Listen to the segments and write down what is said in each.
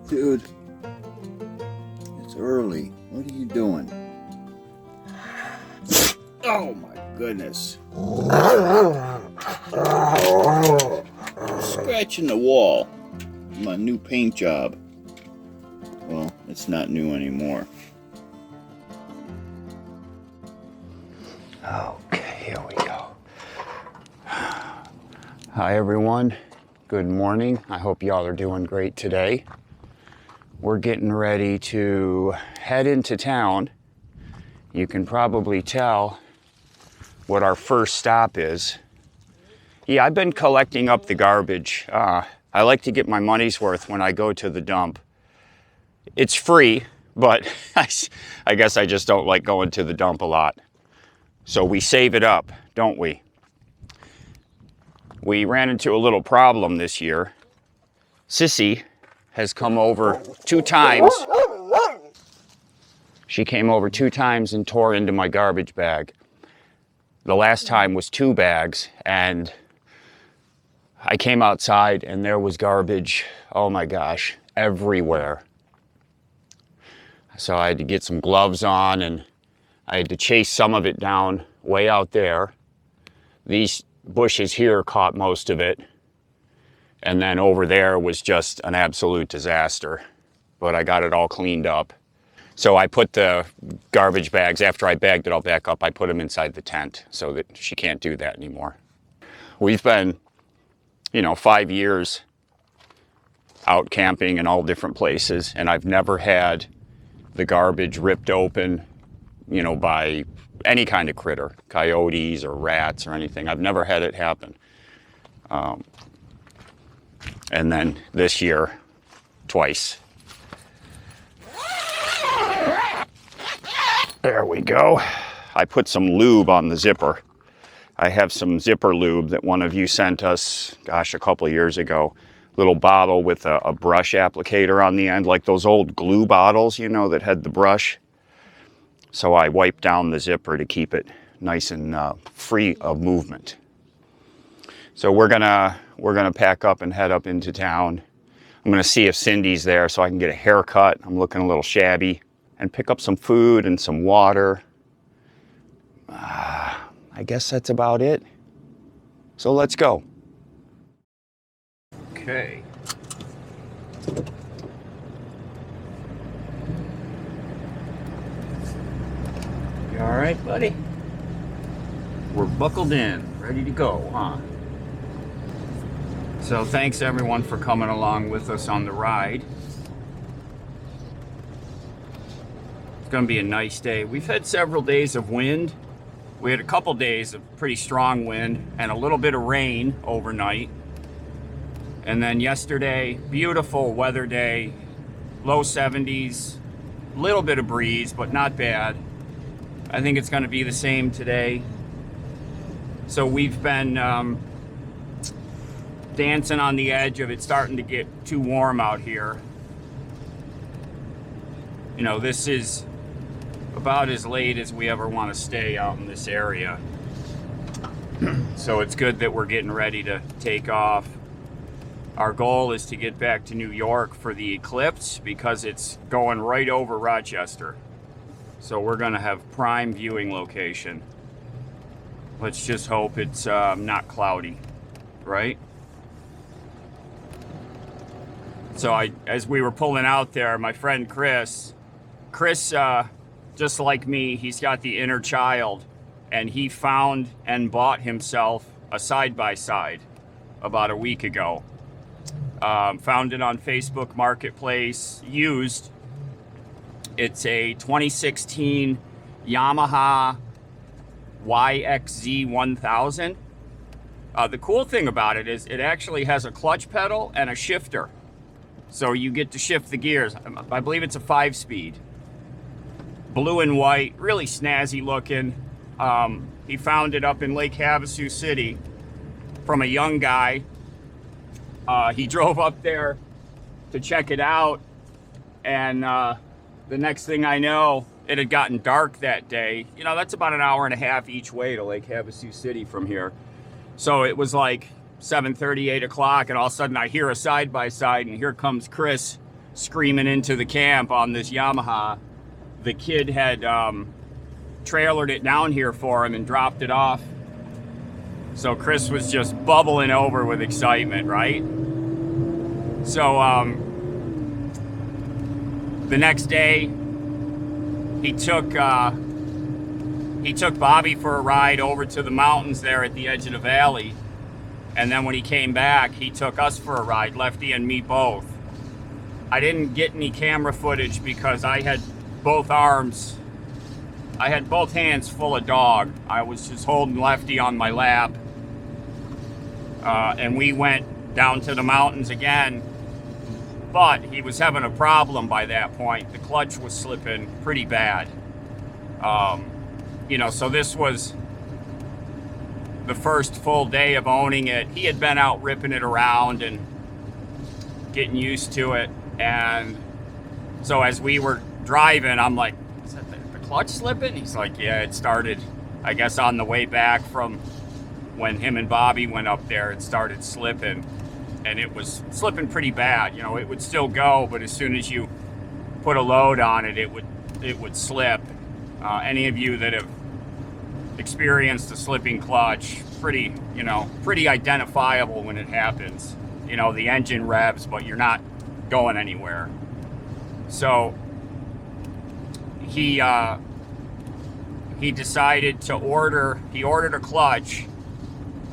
Dude, it's early. What are you doing? Oh my goodness. Scratching the wall. My new paint job. Well, it's not new anymore. Okay, here we go. Hi everyone. Good morning. I hope y'all are doing great today. We're getting ready to head into town. You can probably tell what our first stop is. Yeah, I've been collecting up the garbage. I like to get my money's worth when I go to the dump. It's free, but I guess I just don't like going to the dump a lot. So we save it up, don't we? We ran into a little problem this year. Sissy has come over 2 times. She came over 2 times and tore into my garbage bag. The last time was 2 bags, and I came outside and there was garbage, oh my gosh, everywhere. So I had to get some gloves on and I had to chase some of it down way out there. These bushes here caught most of it. And then over there was just an absolute disaster. But I got it all cleaned up. So I put the garbage bags, after I bagged it all back up, I put them inside the tent so that she can't do that anymore. We've been, 5 years out camping in all different places, and I've never had the garbage ripped open, by any kind of critter, coyotes or rats or anything. I've never had it happen. And then this year, twice. There we go. I put some lube on the zipper. I have some zipper lube that one of you sent us, a couple of years ago. Little bottle with a brush applicator on the end, like those old glue bottles, that had the brush. So I wiped down the zipper to keep it nice and free of movement. So we're gonna pack up and head up into town. I'm gonna see if Cindy's there so I can get a haircut. I'm looking a little shabby, and pick up some food and some water. I guess that's about it. So let's go. Okay. You all right, buddy? We're buckled in, ready to go, huh? So thanks everyone for coming along with us on the ride. It's gonna be a nice day. We've had several days of wind. We had a couple days of pretty strong wind and a little bit of rain overnight. And then yesterday, beautiful weather day, low 70s, little bit of breeze, but not bad. I think it's gonna be the same today. So we've been dancing on the edge of it starting to get too warm out here. This is about as late as we ever want to stay out in this area. So it's good that we're getting ready to take off. Our goal is to get back to New York for the eclipse because it's going right over Rochester. So we're gonna have prime viewing location. Let's just hope it's not cloudy, right? So as we were pulling out there, my friend Chris, just like me, he's got the inner child, and he found and bought himself a side-by-side about a week ago. Found it on Facebook Marketplace, used. It's a 2016 Yamaha YXZ 1000. The cool thing about it is it actually has a clutch pedal and a shifter. So you get to shift the gears. I believe it's a 5-speed. Blue and white, really snazzy looking. He found it up in Lake Havasu City from a young guy. He drove up there to check it out, and the next thing I know, it had gotten dark that day. That's about an hour and a half each way to Lake Havasu City from here. So it was like 7:30, 8 o'clock, and all of a sudden I hear a side-by-side, and here comes Chris screaming into the camp on this Yamaha. The kid had trailered it down here for him and dropped it off. So Chris was just bubbling over with excitement, right? So the next day, he took Bobby for a ride over to the mountains there at the edge of the valley. And then when he came back, he took us for a ride, Lefty and me both. I didn't get any camera footage because I had both hands full of dog. I was just holding Lefty on my lap. And we went down to the mountains again. But he was having a problem by that point. The clutch was slipping pretty bad. So this was the first full day of owning it. He had been out ripping it around and getting used to it. And so as we were driving, I'm like, is that the clutch slipping? He's like, yeah, it started, I guess, on the way back from when him and Bobby went up there. It started slipping, and it was slipping pretty bad. It would still go, but as soon as you put a load on it, it would slip. Any of you that have experienced a slipping clutch, pretty identifiable when it happens. The engine revs, but you're not going anywhere. So he decided to ordered a clutch,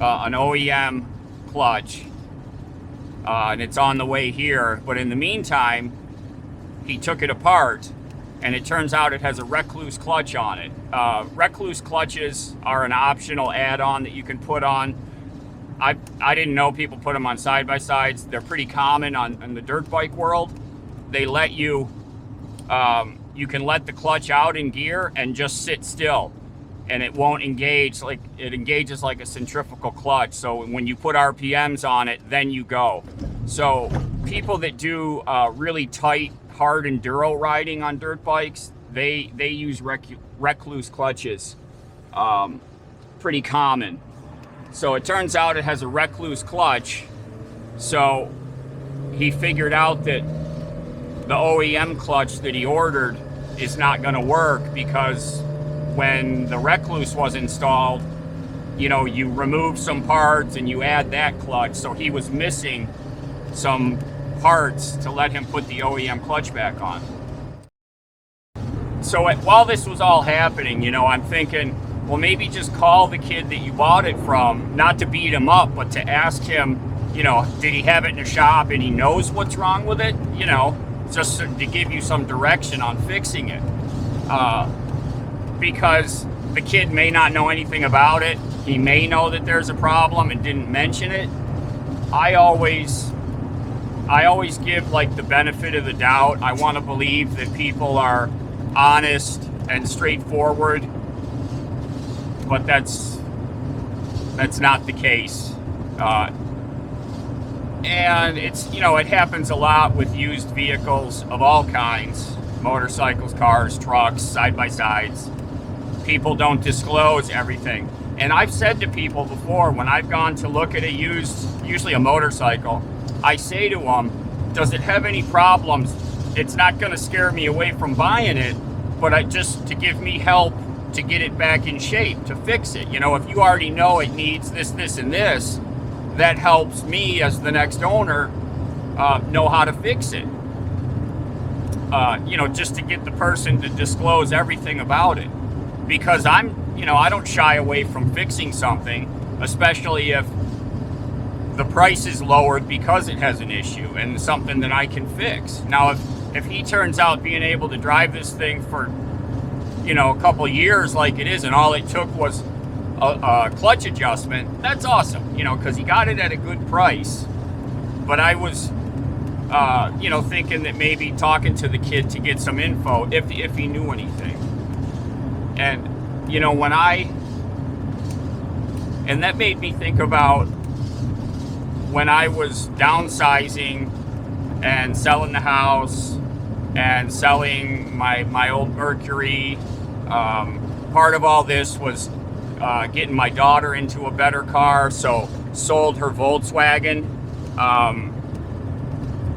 an OEM clutch, and it's on the way here. But in the meantime, he took it apart, and it turns out it has a Recluse clutch on it. Recluse clutches are an optional add-on that you can put on. I didn't know people put them on side-by-sides. They're pretty common in the dirt bike world. They let you can let the clutch out in gear and just sit still, and it won't engage. It engages like a centrifugal clutch. So when you put RPMs on it, then you go. So people that do really tight, hard enduro riding on dirt bikes, they use Recluse clutches. Pretty common. So it turns out it has a Recluse clutch. So he figured out that the OEM clutch that he ordered is not going to work, because when the Recluse was installed, you remove some parts and you add that clutch. So he was missing some parts to let him put the OEM clutch back on. So while this was all happening, I'm thinking, well, maybe just call the kid that you bought it from, not to beat him up, but to ask him, did he have it in the shop and he knows what's wrong with it? Just to give you some direction on fixing it. Because the kid may not know anything about it. He may know that there's a problem and didn't mention it. I always give the benefit of the doubt. I want to believe that people are honest and straightforward, but that's not the case. And it happens a lot with used vehicles of all kinds, motorcycles, cars, trucks, side-by-sides. People don't disclose everything. And I've said to people before, when I've gone to look at a used, usually a motorcycle, I say to them, does it have any problems? It's not going to scare me away from buying it, but just to give me help to get it back in shape, to fix it. If you already know it needs this, this, and this, that helps me as the next owner know how to fix it. Just to get the person to disclose everything about it. Because I don't shy away from fixing something, especially if the price is lowered because it has an issue and something that I can fix. Now, if he turns out being able to drive this thing for, a couple years like it is, and all it took was a clutch adjustment, that's awesome, because he got it at a good price. But I was, thinking that maybe talking to the kid to get some info if he knew anything. And, and that made me think about when I was downsizing and selling the house and selling my old Mercury. Part of all this was getting my daughter into a better car, so sold her Volkswagen.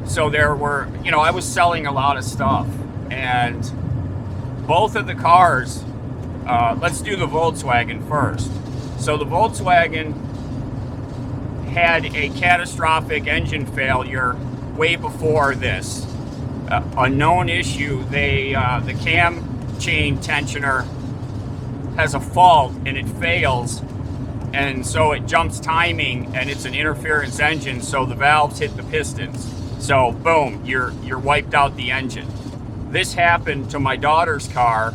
So there were, I was selling a lot of stuff, and both of the cars, let's do the Volkswagen first. So the Volkswagen had a catastrophic engine failure way before this. A known issue, the cam chain tensioner has a fault and it fails, and so it jumps timing, and it's an interference engine, so the valves hit the pistons. So boom, you're wiped out the engine. This happened to my daughter's car,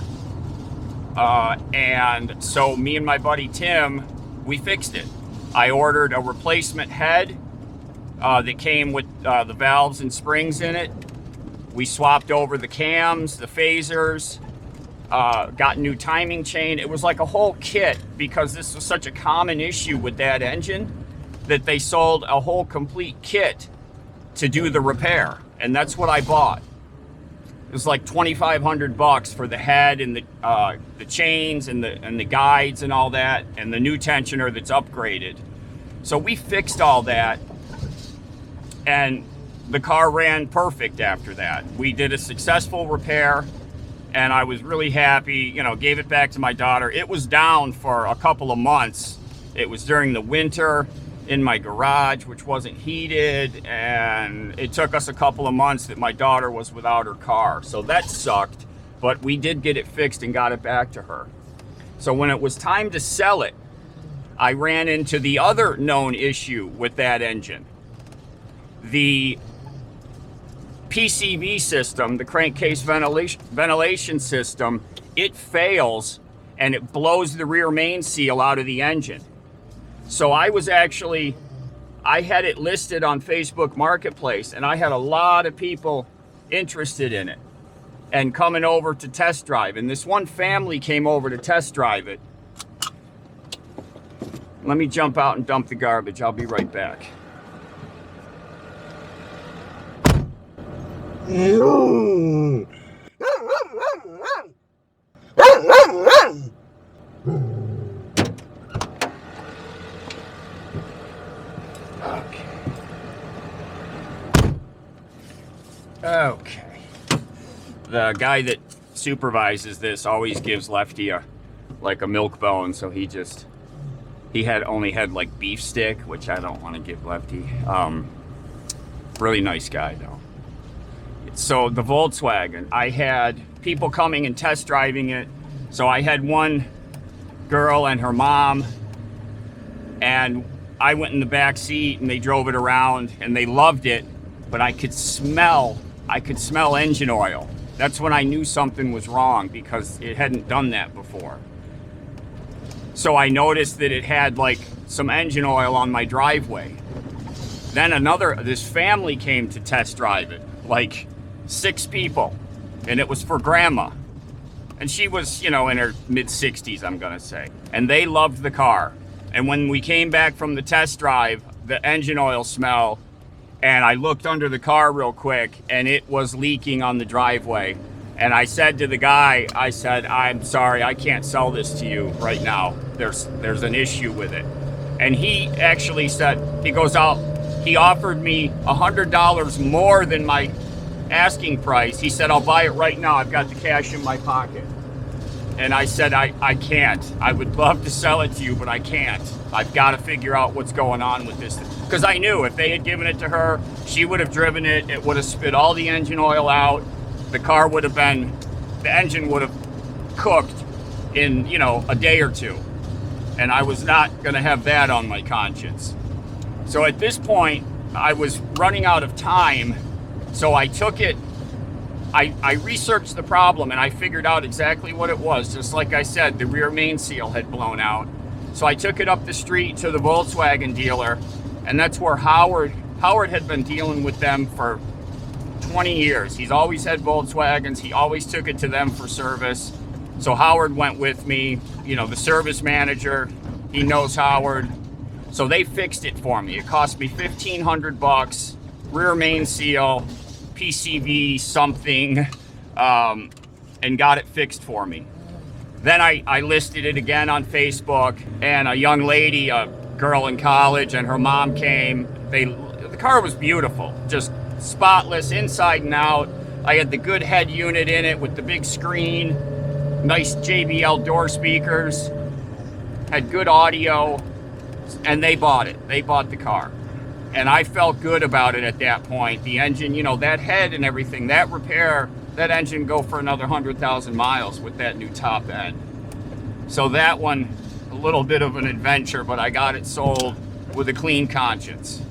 and so me and my buddy Tim, we fixed it. I ordered a replacement head that came with the valves and springs in it. We swapped over the cams, the phasers, got new timing chain. It was like a whole kit, because this was such a common issue with that engine that they sold a whole complete kit to do the repair, and that's what I bought. It was like $2,500 for the head and the chains and the guides and all that, and the new tensioner that's upgraded. So we fixed all that, and the car ran perfect after that. We did a successful repair, and I was really happy. Gave it back to my daughter. It was down for a couple of months. It was during the winter in my garage, which wasn't heated, and it took us a couple of months that my daughter was without her car. So that sucked, but we did get it fixed and got it back to her. So when it was time to sell it, I ran into the other known issue with that engine. The PCV system, the crankcase ventilation system, it fails and it blows the rear main seal out of the engine. So I had it listed on Facebook Marketplace, and I had a lot of people interested in it and coming over to test drive. And this one family came over to test drive it. Let me jump out and dump the garbage. I'll be right back. Okay. The guy that supervises this always gives Lefty a milk bone, so he only had like beef stick, which I don't want to give Lefty. Really nice guy though. So the Volkswagen, I had people coming and test driving it. So I had one girl and her mom, and I went in the back seat and they drove it around and they loved it, but I could smell engine oil. That's when I knew something was wrong, because it hadn't done that before. So I noticed that it had like some engine oil on my driveway. Then this family came to test drive it, like 6 people, and it was for grandma. And she was, in her mid-60s, I'm gonna say. And they loved the car. And when we came back from the test drive, the engine oil smell, and I looked under the car real quick, and it was leaking on the driveway. And I said to the guy, I'm sorry, I can't sell this to you right now. There's an issue with it. And he actually said, he offered me $100 more than my asking price. He said, I'll buy it right now. I've got the cash in my pocket. And I said, I can't. I would love to sell it to you, but I can't. I've got to figure out what's going on with this. Because I knew if they had given it to her, she would have driven it. It would have spit all the engine oil out. The engine would have cooked in, a day or two. And I was not going to have that on my conscience. So at this point, I was running out of time. So I took it, I researched the problem, and I figured out exactly what it was. Just like I said, the rear main seal had blown out. So I took it up the street to the Volkswagen dealer, and that's where Howard had been dealing with them for 20 years. He's always had Volkswagens. He always took it to them for service. So Howard went with me, the service manager, he knows Howard. So they fixed it for me. It cost me $1,500, rear main seal, PCV something, and got it fixed for me. Then I listed it again on Facebook, and a young lady, a girl in college, and her mom came. The car was beautiful, just spotless inside and out. I had the good head unit in it with the big screen, nice JBL door speakers, had good audio, and they bought it. They bought the car. And I felt good about it at that point. The engine, you know, that head and everything, that repair, that engine go for another 100,000 miles with that new top end. So that one, a little bit of an adventure, but I got it sold with a clean conscience.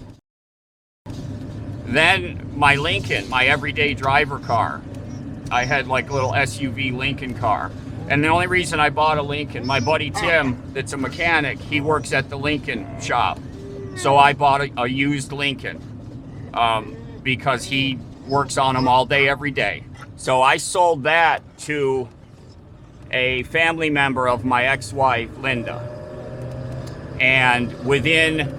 Then my Lincoln, my everyday driver car. I had like a little SUV Lincoln car. And the only reason I bought a Lincoln, my buddy Tim, that's a mechanic, he works at the Lincoln shop. So I bought a used Lincoln because he works on them all day, every day. So I sold that to a family member of my ex-wife, Linda. And within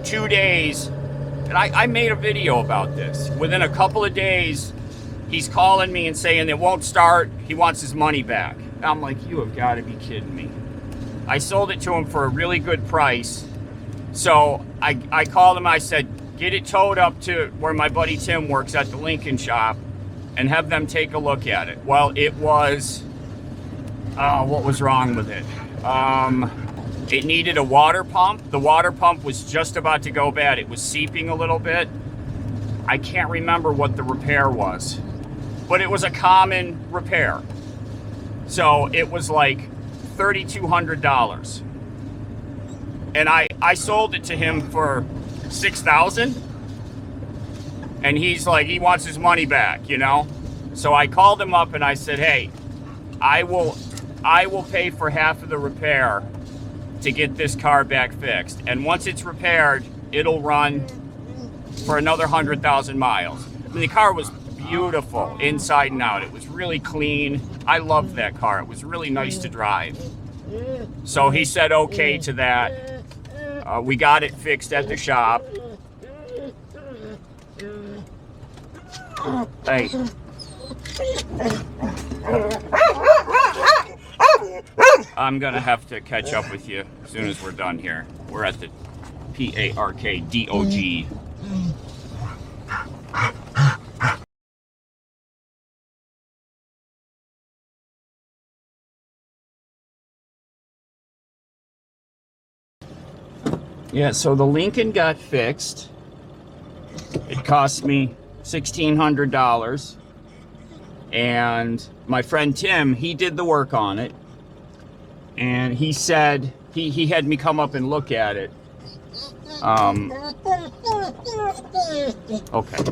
2 days, and I made a video about this, within a couple of days, he's calling me and saying it won't start, he wants his money back. I'm like, you have got to be kidding me. I sold it to him for a really good price. So I called him, I said, get it towed up to where my buddy Tim works at the Lincoln shop and have them take a look at it. Well, it was, what was wrong with it? It needed a water pump. The water pump was just about to go bad. It was seeping a little bit. I can't remember what the repair was, but it was a common repair. So it was like $3,200. And I sold it to him for $6,000. And he's like, he wants his money back, you know? So I called him up and I said, hey, I will pay for half of the repair to get this car back fixed. And once it's repaired, it'll run for another 100,000 miles. I mean, the car was beautiful inside and out. It was really clean. I loved that car. It was really nice to drive. So he said okay to that. We got it fixed at the shop. Hey. I'm gonna have to catch up with you as soon as we're done here. We're at the PARKDOG. Yeah, so the Lincoln got fixed. It cost me $1,600. And my friend Tim, he did the work on it. And he said, he had me come up and look at it. Okay.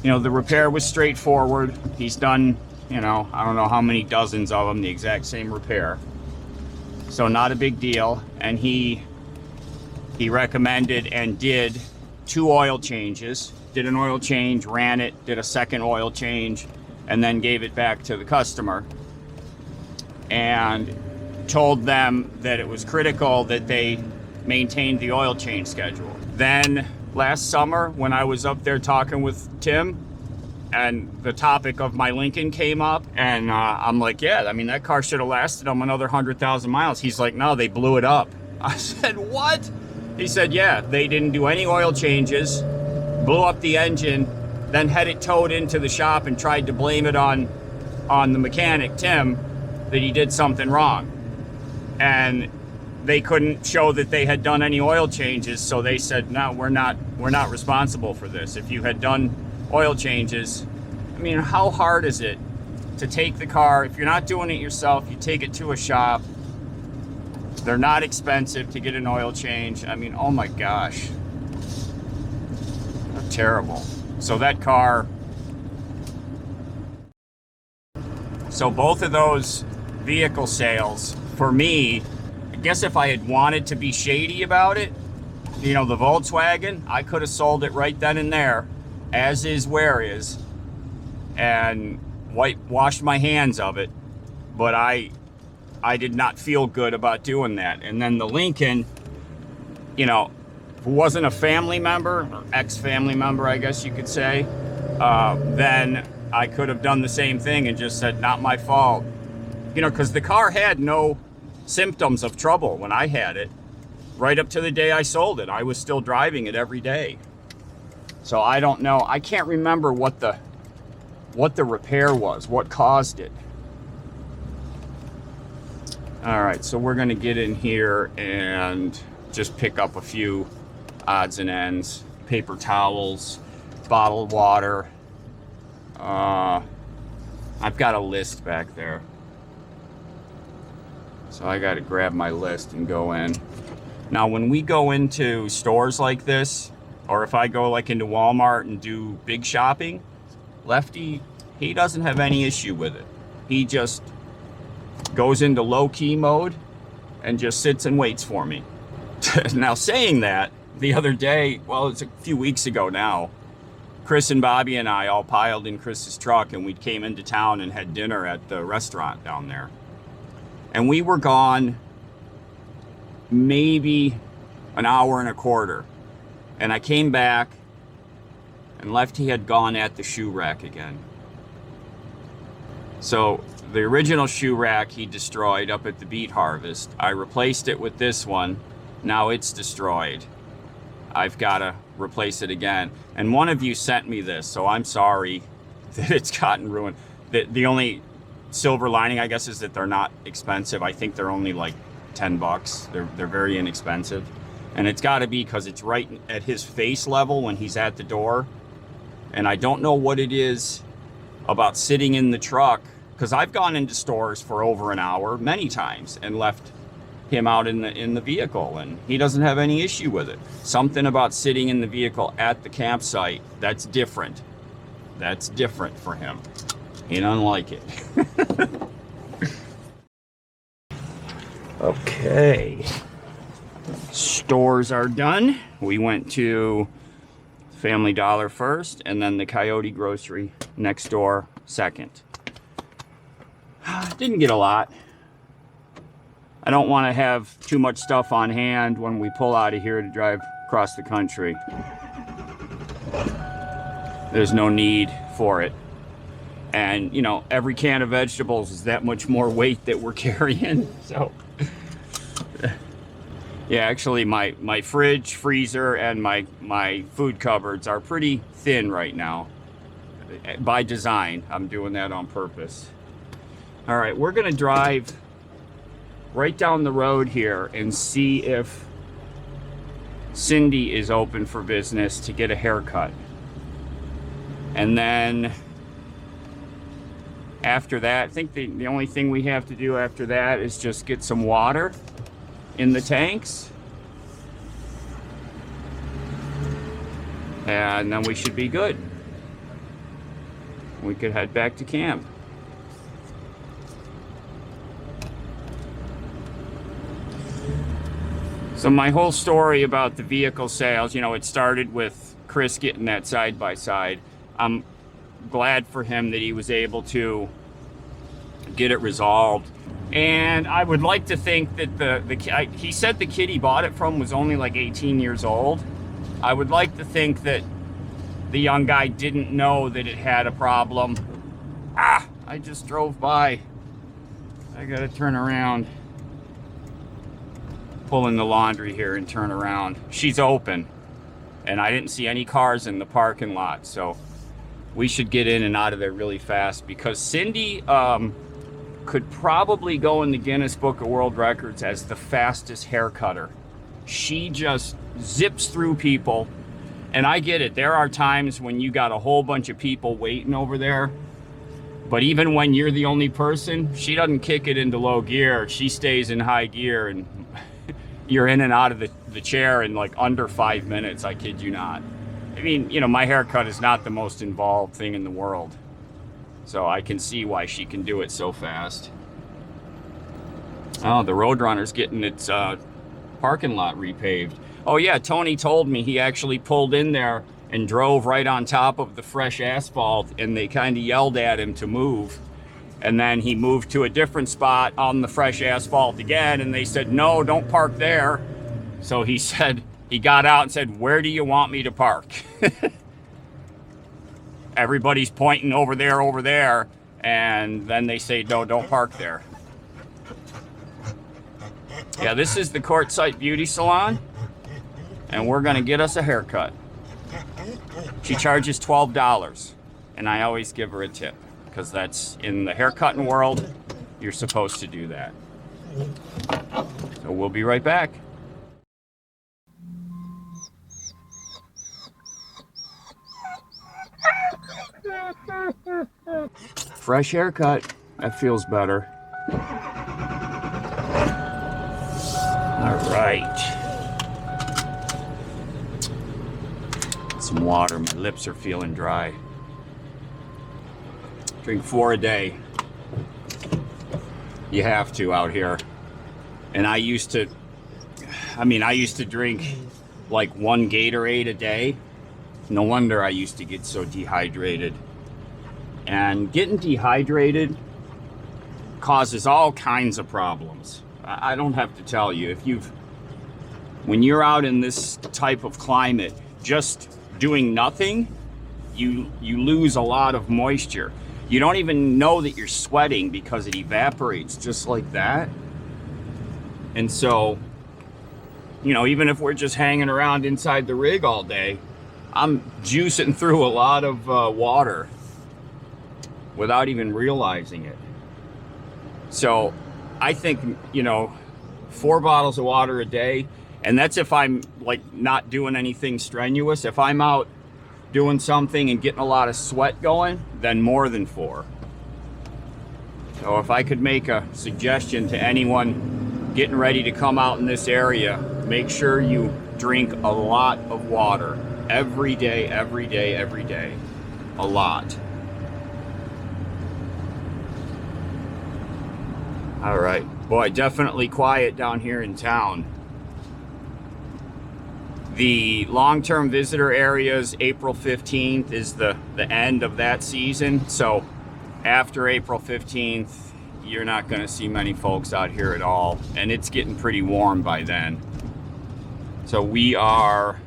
You know, the repair was straightforward. He's done, you know, I don't know how many dozens of them, the exact same repair. So not a big deal. And he recommended and did 2 oil changes. Did an oil change, ran it, did a second oil change, and then gave it back to the customer. And told them that it was critical that they maintained the oil change schedule. Then last summer, when I was up there talking with Tim, and the topic of my Lincoln came up, and I'm like, yeah, I mean, that car should have lasted them another 100,000 miles. He's like, no, they blew it up. I said, what? He said, yeah, they didn't do any oil changes, blew up the engine, then had it towed into the shop and tried to blame it on the mechanic, Tim, that he did something wrong. And they couldn't show that they had done any oil changes, so they said, no, we're not responsible for this. If you had done oil changes, I mean, how hard is it to take the car? If you're not doing it yourself, you take it to a shop. They're not expensive to get an oil change. I mean, oh my gosh. How terrible. So that car, so both of those vehicle sales, for me, I guess if I had wanted to be shady about it, you know, the Volkswagen, I could have sold it right then and there, as is where is, and washed my hands of it. But I did not feel good about doing that. And then the Lincoln, you know, if it wasn't a family member, or ex-family member, I guess you could say, then I could have done the same thing and just said, not my fault. You know, because the car had no symptoms of trouble when I had it. Right up to the day I sold it, I was still driving it every day. So I don't know. I can't remember what the repair was, what caused it. All right, so we're gonna get in here and just pick up a few odds and ends. Paper towels, bottled water. I've got a list back there. So I gotta grab my list and go in. Now, when we go into stores like this, or if I go like into Walmart and do big shopping, Lefty, he doesn't have any issue with it. He just goes into low-key mode and just sits and waits for me. Now, saying that, the other day, well, it's a few weeks ago now, Chris and Bobby and I all piled in Chris's truck and we came into town and had dinner at the restaurant down there. And we were gone maybe an hour and a quarter. And I came back and Lefty had gone at the shoe rack again. So the original shoe rack he destroyed up at the beet harvest. I replaced it with this one. Now it's destroyed. I've got to replace it again. And one of you sent me this, so I'm sorry that it's gotten ruined. The only silver lining, I guess, is that they're not expensive. I think they're only like 10 bucks. They're very inexpensive. And it's got to be because it's right at his face level when he's at the door. And I don't know what it is about sitting in the truck, because I've gone into stores for over an hour many times and left him out in the vehicle, and he doesn't have any issue with it. Something about sitting in the vehicle at the campsite, that's different. That's different for him. He doesn't like it. Okay. Stores are done. We went to Family Dollar first, and then the Coyote Grocery next door second. Didn't get a lot. I don't want to have too much stuff on hand when we pull out of here to drive across the country. There's no need for it. And, you know, every can of vegetables is that much more weight that we're carrying. So, yeah, actually my fridge, freezer, and my food cupboards are pretty thin right now. By design, I'm doing that on purpose. All right, we're gonna drive right down the road here and see if Cindy is open for business to get a haircut. And then after that, I think the only thing we have to do after that is just get some water in the tanks. And then we should be good. We could head back to camp. So my whole story about the vehicle sales, you know, it started with Chris getting that side-by-side. I'm glad for him that he was able to get it resolved. And I would like to think that he said the kid he bought it from was only like 18 years old. I would like to think that the young guy didn't know that it had a problem. I just drove by. I gotta turn around. Pull in the laundry here and turn around. She's open, and I didn't see any cars in the parking lot, so we should get in and out of there really fast, because Cindy could probably go in the Guinness Book of World Records as the fastest hair cutter. She just zips through people, and I get it. There are times when you got a whole bunch of people waiting over there, but even when you're the only person, she doesn't kick it into low gear. She stays in high gear, and you're in and out of the chair in like under 5 minutes. I kid you not. I mean, you know, my haircut is not the most involved thing in the world, so I can see why she can do it so fast. Oh, the Roadrunner's getting its parking lot repaved. Oh yeah, Tony told me he actually pulled in there and drove right on top of the fresh asphalt, and they kind of yelled at him to move. And then he moved to a different spot on the fresh asphalt again, and they said, no, don't park there. So he said, he got out and said, where do you want me to park? Everybody's pointing over there, and then they say, no, don't park there. Yeah, this is the Quartzsite Beauty Salon, and we're gonna get us a haircut. She charges $12, and I always give her a tip because that's in the haircutting world. You're supposed to do that. So we'll be right back. Fresh haircut. That feels better. All right. Some water. My lips are feeling dry. Drink 4 a day. You have to out here. And I used to drink like 1 Gatorade a day. No wonder I used to get so dehydrated. And getting dehydrated causes all kinds of problems. I don't have to tell you. When you're out in this type of climate, just doing nothing, you lose a lot of moisture. You don't even know that you're sweating because it evaporates just like that. And so, even if we're just hanging around inside the rig all day, I'm juicing through a lot of water without even realizing it. So I think, 4 bottles of water a day, and that's if I'm like not doing anything strenuous. If I'm out doing something and getting a lot of sweat going, then more than 4. So if I could make a suggestion to anyone getting ready to come out in this area, make sure you drink a lot of water every day, every day, every day. A lot. All right, boy, definitely quiet down here in town. The long-term visitor areas, April 15th is the end of that season. So after April 15th, you're not gonna see many folks out here at all. And it's getting pretty warm by then. So we are,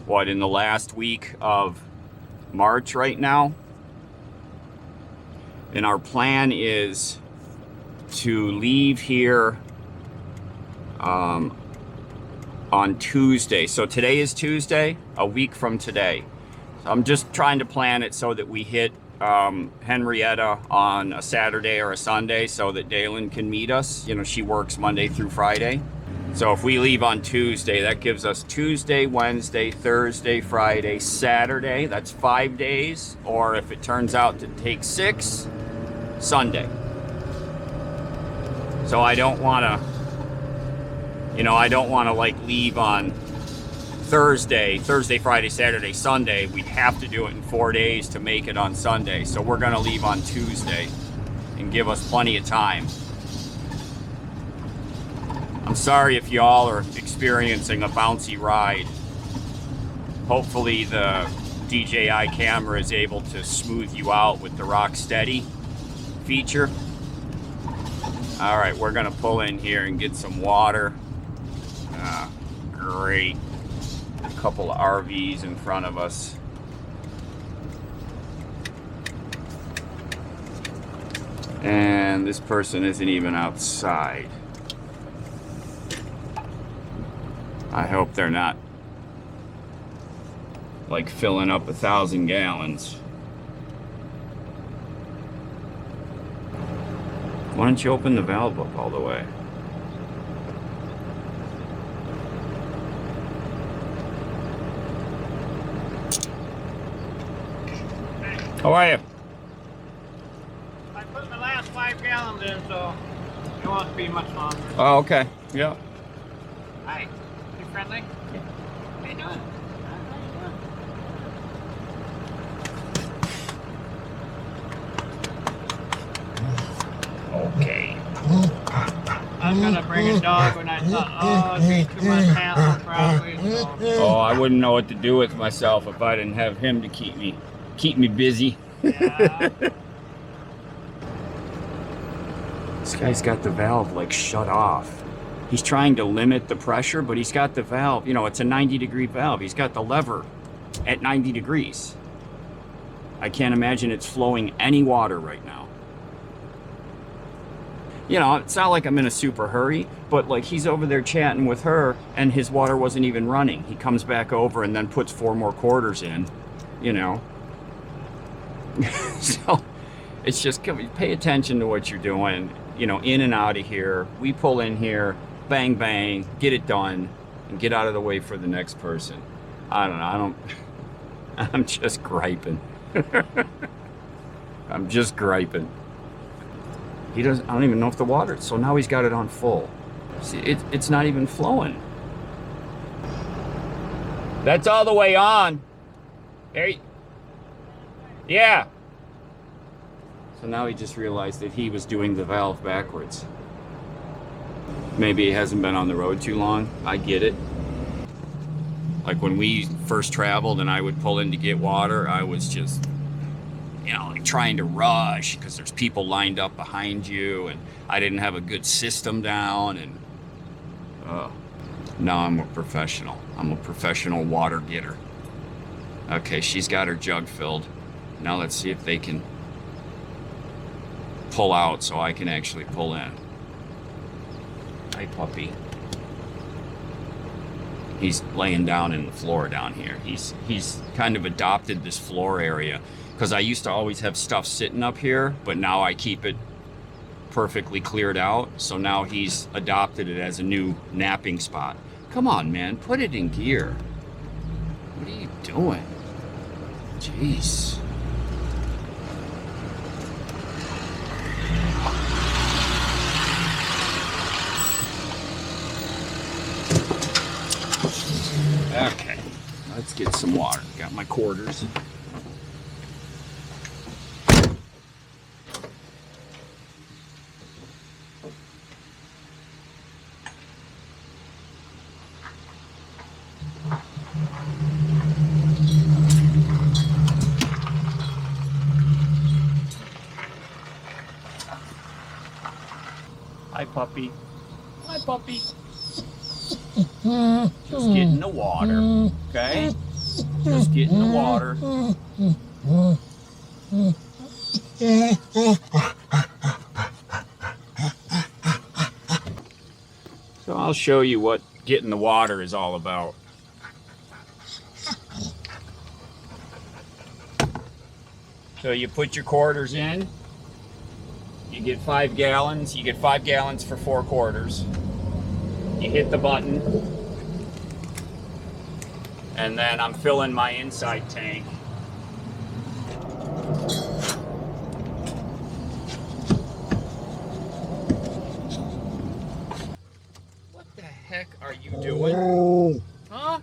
in the last week of March right now. And our plan is to leave here on Tuesday. So today is Tuesday, a week from today. So I'm just trying to plan it so that we hit Henrietta on a Saturday or a Sunday so that Dalen can meet us. She works Monday through Friday. So if we leave on Tuesday, that gives us Tuesday, Wednesday, Thursday, Friday, Saturday. That's 5 days. Or if it turns out to take 6, Sunday. So I don't want to, like leave on Thursday, Friday, Saturday, Sunday. We'd have to do it in 4 days to make it on Sunday. So we're going to leave on Tuesday and give us plenty of time. I'm sorry if y'all are experiencing a bouncy ride. Hopefully the DJI camera is able to smooth you out with the Rock Steady feature. All right, we're gonna pull in here and get some water. Great. A couple of RVs in front of us. And this person isn't even outside. I hope they're not like filling up 1,000 gallons. Why don't you open the valve up all the way? How are you? I put my last 5 gallons in, so it won't be much longer. Oh, okay. Yeah. Hi. You friendly? Yeah. How you doing? Okay. I was gonna bring a dog when I thought, it'd be too much hassle probably. So. Oh, I wouldn't know what to do with myself if I didn't have him to keep me busy. Yeah. This guy's got the valve like shut off. He's trying to limit the pressure, but he's got the valve, it's a 90-degree valve. He's got the lever at 90 degrees. I can't imagine it's flowing any water right now. You know, it's not like I'm in a super hurry, but like he's over there chatting with her and his water wasn't even running. He comes back over and then puts 4 more quarters in, you know. So it's just, pay attention to what you're doing, you know, in and out of here. We pull in here, bang, bang, get it done, and get out of the way for the next person. I don't know, I'm just griping. I'm just griping. I don't even know if the water, so now he's got it on full. See, it's not even flowing. That's all the way on. There yeah. So now he just realized that he was doing the valve backwards. Maybe he hasn't been on the road too long. I get it. Like when we first traveled and I would pull in to get water, I was just, you know, like trying to rush because there's people lined up behind you and I didn't have a good system down. And now I'm a professional. I'm a professional water getter. Okay, she's got her jug filled. Now let's see if they can pull out so I can actually pull in. Hi, puppy. He's laying down in the floor down here. He's kind of adopted this floor area because I used to always have stuff sitting up here, but now I keep it perfectly cleared out. So now he's adopted it as a new napping spot. Come on, man, put it in gear. What are you doing? Jeez. Okay, let's get some water. Got my quarters. Hi, puppy. Hi, puppy. Just get in the water, okay? Just get in the water. So I'll show you what getting the water is all about. So you put your quarters in. You get 5 gallons. You get 5 gallons for 4 quarters. You hit the button, and then I'm filling my inside tank. What the heck are you doing? Huh?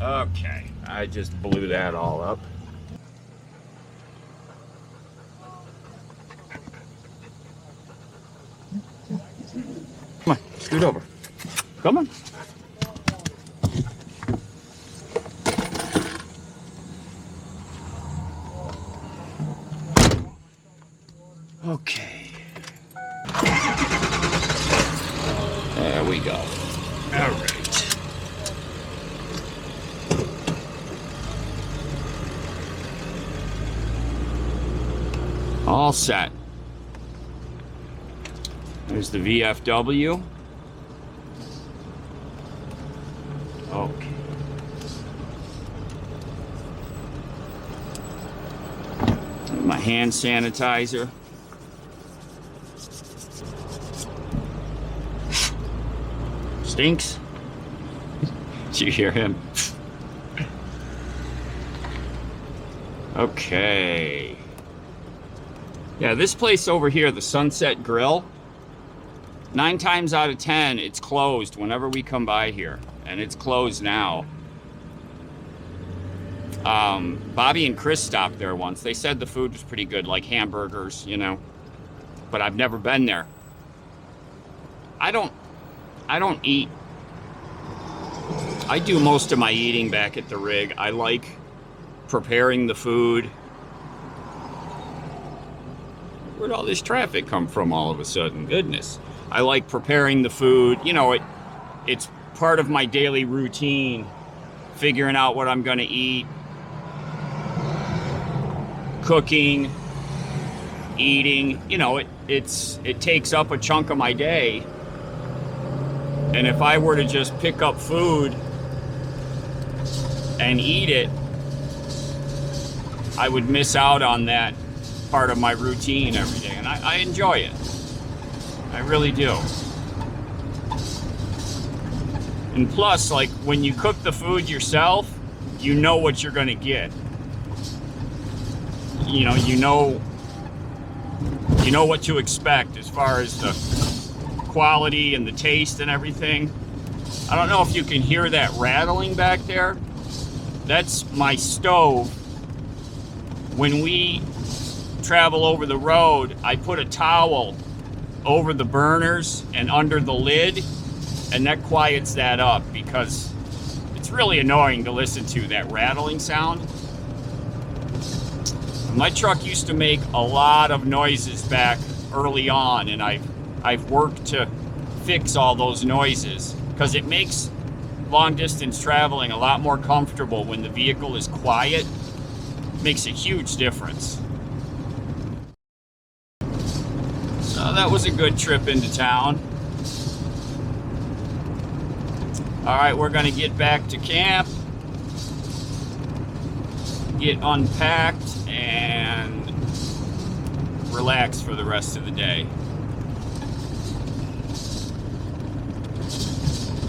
Okay, I just blew that all up. Come on, scoot over. Come on. Okay. There we go. All right. All set. There's the VFW. Okay. My hand sanitizer. Stinks. Did you hear him? Okay. Yeah, this place over here, the Sunset Grill, 9 times out of 10, it's closed whenever we come by here. And it's closed now. Bobby and Chris stopped there once. They said the food was pretty good, like hamburgers, you know. But I've never been there. I don't eat. I do most of my eating back at the rig. I like preparing the food. Where'd all this traffic come from all of a sudden? Goodness. I like preparing the food. You know, it's part of my daily routine, figuring out what I'm going to eat. cooking, eating, you know, it takes up a chunk of my day. And if I were to just pick up food and eat it, I would miss out on that part of my routine every day. And I enjoy it. I really do. And plus, like, when you cook the food yourself, you know what you're gonna get. You know what to expect as far as the quality and the taste and everything. I don't know if you can hear that rattling back there. That's my stove. When we travel over the road, I put a towel over the burners and under the lid, and that quiets that up because it's really annoying to listen to that rattling sound. My truck used to make a lot of noises back early on, and I've worked to fix all those noises because it makes long distance traveling a lot more comfortable when the vehicle is quiet. It makes a huge difference. So that was a good trip into town. All right, we're gonna get back to camp, get unpacked, and relax for the rest of the day.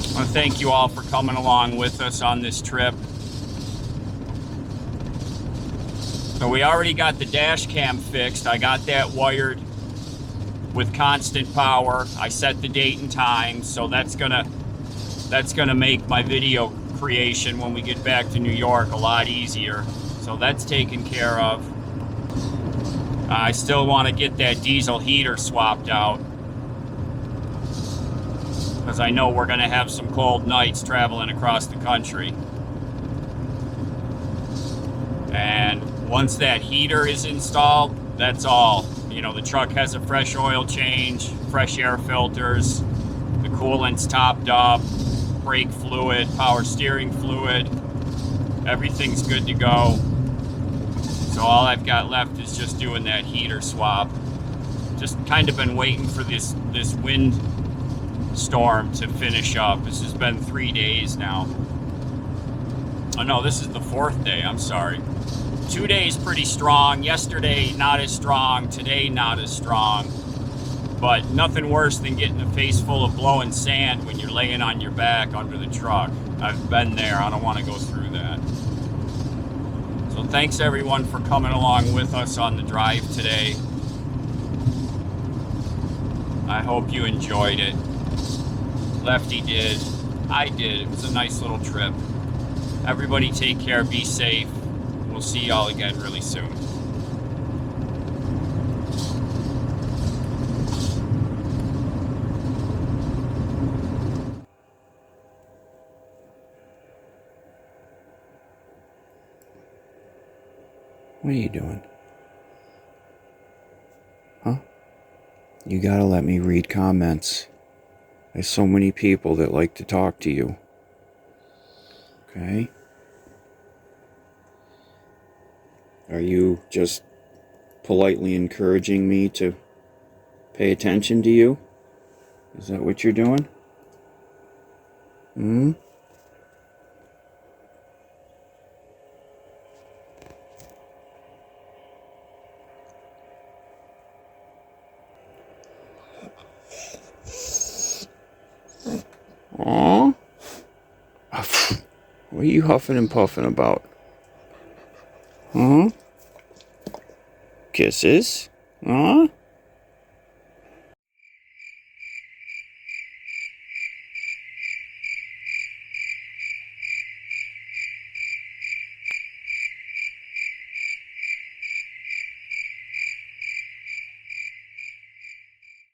I want to thank you all for coming along with us on this trip. So we already got the dash cam fixed. I got that wired with constant power. I set the date and time, so that's gonna make my video creation when we get back to New York a lot easier. So that's taken care of. I still want to get that diesel heater swapped out because I know we're going to have some cold nights traveling across the country. And once that heater is installed, that's all. You know, the truck has a fresh oil change, fresh air filters, the coolant's topped up, brake fluid, power steering fluid, everything's good to go. So all I've got left is just doing that heater swap. Just kind of been waiting for this wind storm to finish up. This has been 3 days now. Oh no, this is the 4th day, I'm sorry. 2 days pretty strong. Yesterday not as strong, today not as strong. But nothing worse than getting a face full of blowing sand when you're laying on your back under the truck. I've been there, I don't want to go through that. So thanks everyone for coming along with us on the drive today. I hope you enjoyed it. Lefty did. I did. It was a nice little trip. Everybody take care, be safe. We'll see y'all again really soon. What are you doing? Huh? You gotta let me read comments. There's so many people that like to talk to you. Okay? Are you just politely encouraging me to pay attention to you? Is that what you're doing? Hmm? Aww. What are you huffing and puffing about? Huh? Kisses? Huh?